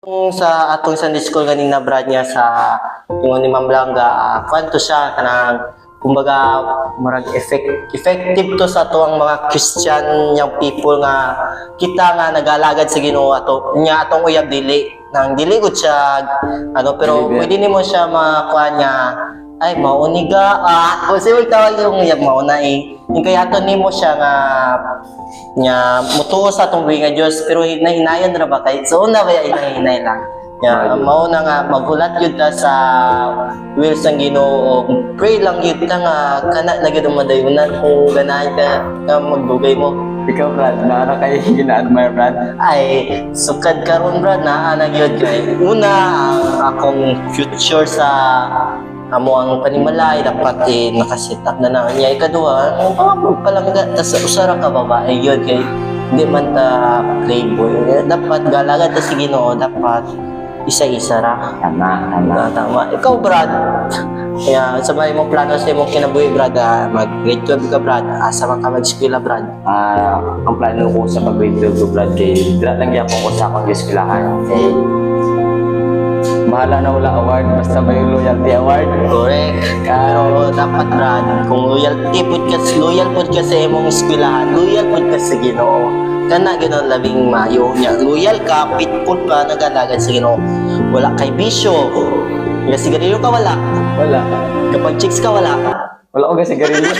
Kung sa atong Sunday school ganina brad niya sa ingon ni Ma'am Blanca, kwanto siya kanang kumbaga murag effective to sa tuwang mga Christian yang people nga kita nga nagalagad sa Ginoo ato nya atong uyab dili nang dili gud siya ano pero pwede nimo siya makuha niya ay mauniga possible tawag yung uyab mauna yung kaya ato nimo siya nga nya mutuo sa atong buhi nga Dios pero hinayan ra ba kay so una ba hinay lang ya mao na nga magulat yun ta sa will sang Ginoo pray lang yun ta nga kana na gyud madayunan kung ganahan ka magdugay mo. Ikaw Brad, naara kayo gina-admire Brad? Ay sukad karon Brad naa na gyud kay una ang akong future sa amo ang panimalay dapat nakaset up na niya ikaduha ang palangga ta sa usara ka babae yun kay hindi man ta playboy dapat galagad ta sa Ginoo dapat isa-isa ra. Tama. Ikaw, Brad, kaya sa mga imong plano sa imong kinabuhi, Brad, mag-grade 12 ka, Brad. Asa man ka mag-eskwela, Brad? Ang plano ko sa pag-grade 12 ko, Brad, kay dila lang yapon ko sa akong eskwelahan. Kay bahala na wala award, basta may loyalty award. Correct. Pero dapat, Brad, kung loyal po ka sa imong eskwelahan, loyal po ka sa Ginoo. Kana gano'n labing mayo niya. Loyal ka, pitful ka, nagalagad sa Ginoo. Wala kay bisyo. Nga sigarilyo ka, wala. Wala. Kapag chicks ka, wala. Wala ko kasi garilyo.